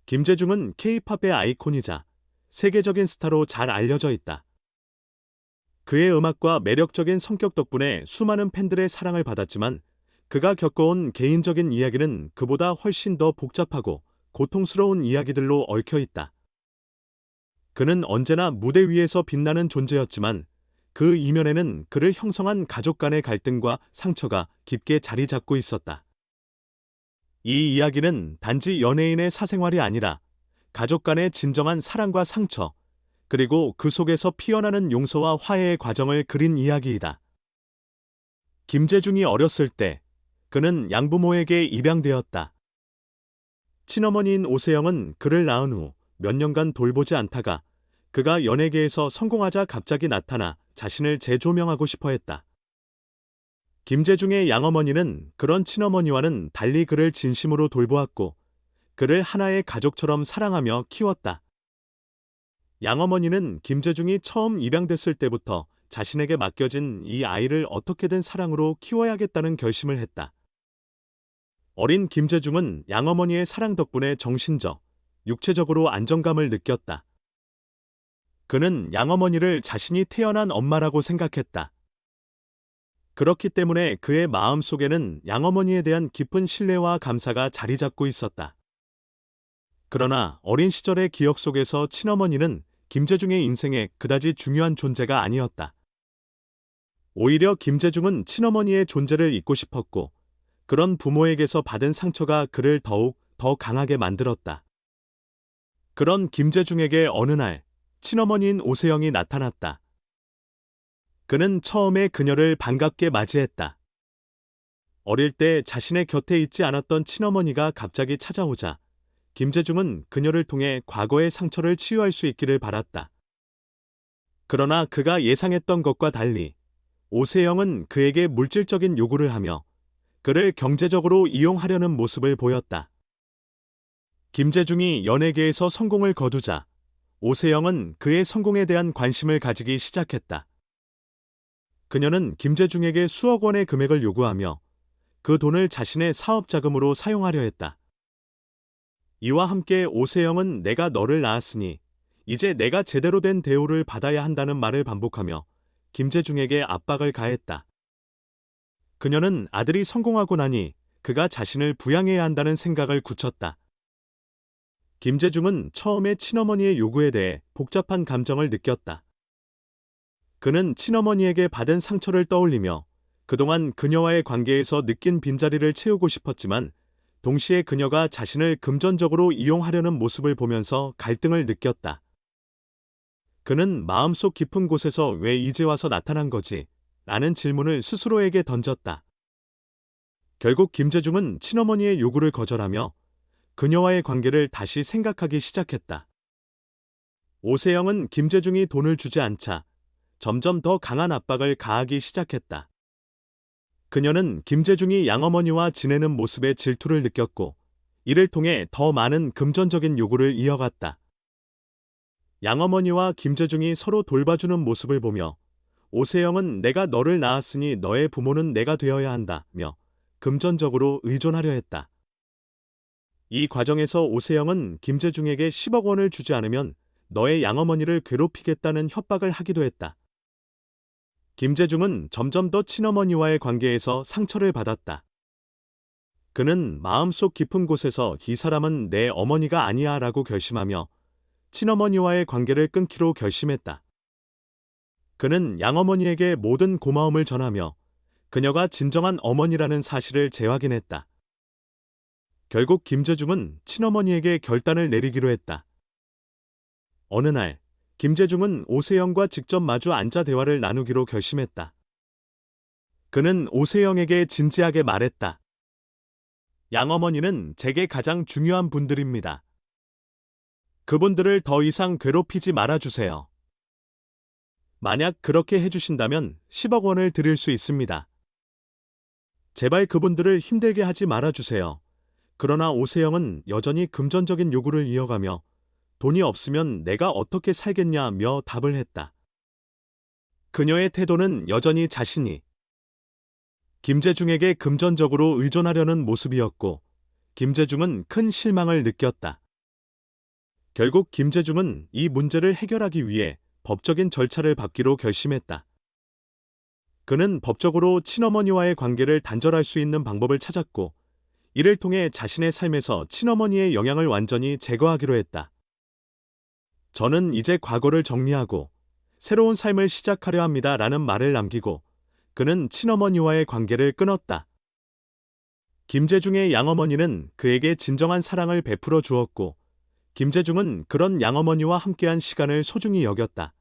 김재중은 K-팝의 아이콘이자 세계적인 스타로 잘 알려져 있다. 그의 음악과 매력적인 성격 덕분에 수많은 팬들의 사랑을 받았지만 그가 겪어온 개인적인 이야기는 그보다 훨씬 더 복잡하고 고통스러운 이야기들로 얽혀 있다. 그는 언제나 무대 위에서 빛나는 존재였지만 그 이면에는 그를 형성한 가족 간의 갈등과 상처가 깊게 자리 잡고 있었다. 이 이야기는 단지 연예인의 사생활이 아니라 가족 간의 진정한 사랑과 상처, 그리고 그 속에서 피어나는 용서와 화해의 과정을 그린 이야기이다. 김재중이 어렸을 때 그는 양부모에게 입양되었다. 친어머니인 오세영은 그를 낳은 후 몇 년간 돌보지 않다가 그가 연예계에서 성공하자 갑자기 나타나 자신을 재조명하고 싶어 했다. 김재중의 양어머니는 그런 친어머니와는 달리 그를 진심으로 돌보았고 그를 하나의 가족처럼 사랑하며 키웠다. 양어머니는 김재중이 처음 입양됐을 때부터 자신에게 맡겨진 이 아이를 어떻게든 사랑으로 키워야겠다는 결심을 했다. 어린 김재중은 양어머니의 사랑 덕분에 정신적, 육체적으로 안정감을 느꼈다. 그는 양어머니를 자신이 태어난 엄마라고 생각했다. 그렇기 때문에 그의 마음 속에는 양어머니에 대한 깊은 신뢰와 감사가 자리 잡고 있었다. 그러나 어린 시절의 기억 속에서 친어머니는 김재중의 인생에 그다지 중요한 존재가 아니었다. 오히려 김재중은 친어머니의 존재를 잊고 싶었고 그런 부모에게서 받은 상처가 그를 더욱 더 강하게 만들었다. 그런 김재중에게 어느 날 친어머니인 오세영이 나타났다. 그는 처음에 그녀를 반갑게 맞이했다. 어릴 때 자신의 곁에 있지 않았던 친어머니가 갑자기 찾아오자 김재중은 그녀를 통해 과거의 상처를 치유할 수 있기를 바랐다. 그러나 그가 예상했던 것과 달리 오세영은 그에게 물질적인 요구를 하며 그를 경제적으로 이용하려는 모습을 보였다. 김재중이 연예계에서 성공을 거두자 오세영은 그의 성공에 대한 관심을 가지기 시작했다. 그녀는 김재중에게 수억 원의 금액을 요구하며 그 돈을 자신의 사업 자금으로 사용하려 했다. 이와 함께 오세영은 내가 너를 낳았으니 이제 내가 제대로 된 대우를 받아야 한다는 말을 반복하며 김재중에게 압박을 가했다. 그녀는 아들이 성공하고 나니 그가 자신을 부양해야 한다는 생각을 굳혔다. 김재중은 처음에 친어머니의 요구에 대해 복잡한 감정을 느꼈다. 그는 친어머니에게 받은 상처를 떠올리며 그동안 그녀와의 관계에서 느낀 빈자리를 채우고 싶었지만 동시에 그녀가 자신을 금전적으로 이용하려는 모습을 보면서 갈등을 느꼈다. 그는 마음속 깊은 곳에서 왜 이제 와서 나타난 거지? 라는 질문을 스스로에게 던졌다. 결국 김재중은 친어머니의 요구를 거절하며 그녀와의 관계를 다시 생각하기 시작했다. 오세영은 김재중이 돈을 주지 않자 점점 더 강한 압박을 가하기 시작했다. 그녀는 김재중이 양어머니와 지내는 모습에 질투를 느꼈고 이를 통해 더 많은 금전적인 요구를 이어갔다. 양어머니와 김재중이 서로 돌봐주는 모습을 보며 오세영은 내가 너를 낳았으니 너의 부모는 내가 되어야 한다며 금전적으로 의존하려 했다. 이 과정에서 오세영은 김재중에게 10억 원을 주지 않으면 너의 양어머니를 괴롭히겠다는 협박을 하기도 했다. 김재중은 점점 더 친어머니와의 관계에서 상처를 받았다. 그는 마음속 깊은 곳에서 이 사람은 내 어머니가 아니야 라고 결심하며 친어머니와의 관계를 끊기로 결심했다. 그는 양어머니에게 모든 고마움을 전하며 그녀가 진정한 어머니라는 사실을 재확인했다. 결국 김재중은 친어머니에게 결단을 내리기로 했다. 어느 날 김재중은 오세영과 직접 마주 앉아 대화를 나누기로 결심했다. 그는 오세영에게 진지하게 말했다. 양어머니는 제게 가장 중요한 분들입니다. 그분들을 더 이상 괴롭히지 말아주세요. 만약 그렇게 해주신다면 10억 원을 드릴 수 있습니다. 제발 그분들을 힘들게 하지 말아주세요. 그러나 오세영은 여전히 금전적인 요구를 이어가며 돈이 없으면 내가 어떻게 살겠냐며 답을 했다. 그녀의 태도는 여전히 자신이 김재중에게 금전적으로 의존하려는 모습이었고 김재중은 큰 실망을 느꼈다. 결국 김재중은 이 문제를 해결하기 위해 법적인 절차를 밟기로 결심했다. 그는 법적으로 친어머니와의 관계를 단절할 수 있는 방법을 찾았고, 이를 통해 자신의 삶에서 친어머니의 영향을 완전히 제거하기로 했다. 저는 이제 과거를 정리하고 새로운 삶을 시작하려 합니다 라는 말을 남기고 그는 친어머니와의 관계를 끊었다. 김재중의 양어머니는 그에게 진정한 사랑을 베풀어 주었고 김재중은 그런 양어머니와 함께한 시간을 소중히 여겼다.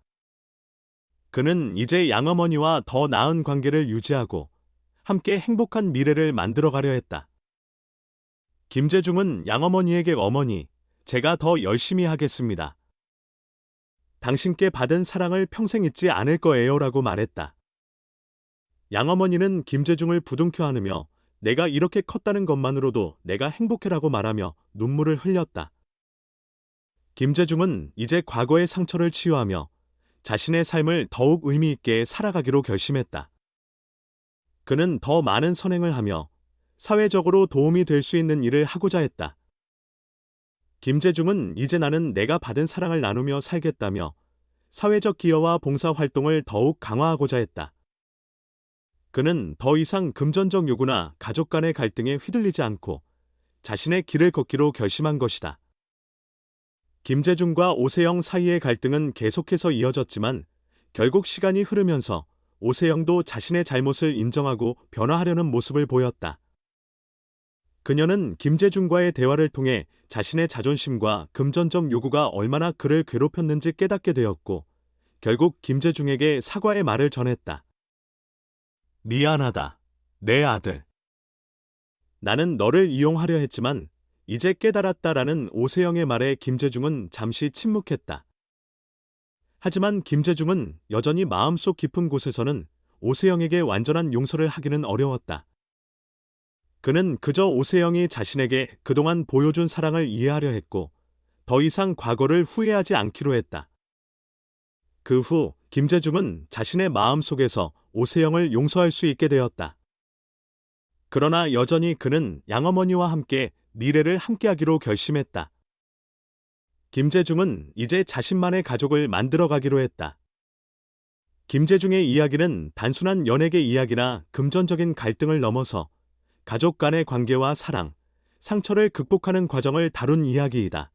그는 이제 양어머니와 더 나은 관계를 유지하고 함께 행복한 미래를 만들어가려 했다. 김재중은 양어머니에게 어머니, 제가 더 열심히 하겠습니다. 당신께 받은 사랑을 평생 잊지 않을 거예요 라고 말했다. 양어머니는 김재중을 부둥켜 안으며 내가 이렇게 컸다는 것만으로도 내가 행복해라고 말하며 눈물을 흘렸다. 김재중은 이제 과거의 상처를 치유하며 자신의 삶을 더욱 의미 있게 살아가기로 결심했다. 그는 더 많은 선행을 하며 사회적으로 도움이 될 수 있는 일을 하고자 했다. 김재중은 이제 나는 내가 받은 사랑을 나누며 살겠다며 사회적 기여와 봉사활동을 더욱 강화하고자 했다. 그는 더 이상 금전적 요구나 가족 간의 갈등에 휘둘리지 않고 자신의 길을 걷기로 결심한 것이다. 김재중과 오세영 사이의 갈등은 계속해서 이어졌지만 결국 시간이 흐르면서 오세영도 자신의 잘못을 인정하고 변화하려는 모습을 보였다. 그녀는 김재중과의 대화를 통해 자신의 자존심과 금전적 요구가 얼마나 그를 괴롭혔는지 깨닫게 되었고 결국 김재중에게 사과의 말을 전했다. 미안하다, 내 아들. 나는 너를 이용하려 했지만 이제 깨달았다라는 오세영의 말에 김재중은 잠시 침묵했다. 하지만 김재중은 여전히 마음속 깊은 곳에서는 오세영에게 완전한 용서를 하기는 어려웠다. 그는 그저 오세영이 자신에게 그동안 보여준 사랑을 이해하려 했고 더 이상 과거를 후회하지 않기로 했다. 그 후 김재중은 자신의 마음속에서 오세영을 용서할 수 있게 되었다. 그러나 여전히 그는 양어머니와 함께 미래를 함께하기로 결심했다. 김재중은 이제 자신만의 가족을 만들어가기로 했다. 김재중의 이야기는 단순한 연예계 이야기나 금전적인 갈등을 넘어서 가족 간의 관계와 사랑, 상처를 극복하는 과정을 다룬 이야기이다.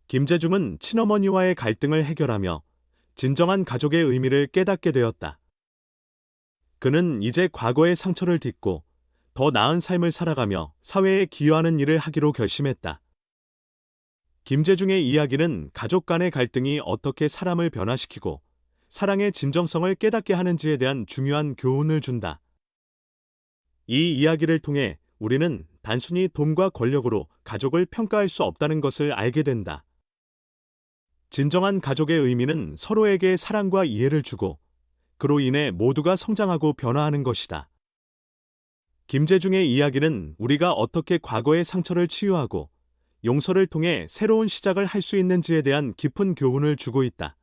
김재중은 친어머니와의 갈등을 해결하며 진정한 가족의 의미를 깨닫게 되었다. 그는 이제 과거의 상처를 딛고 더 나은 삶을 살아가며 사회에 기여하는 일을 하기로 결심했다. 김재중의 이야기는 가족 간의 갈등이 어떻게 사람을 변화시키고 사랑의 진정성을 깨닫게 하는지에 대한 중요한 교훈을 준다. 이 이야기를 통해 우리는 단순히 돈과 권력으로 가족을 평가할 수 없다는 것을 알게 된다. 진정한 가족의 의미는 서로에게 사랑과 이해를 주고 그로 인해 모두가 성장하고 변화하는 것이다. 김재중의 이야기는 우리가 어떻게 과거의 상처를 치유하고 용서를 통해 새로운 시작을 할 수 있는지에 대한 깊은 교훈을 주고 있다.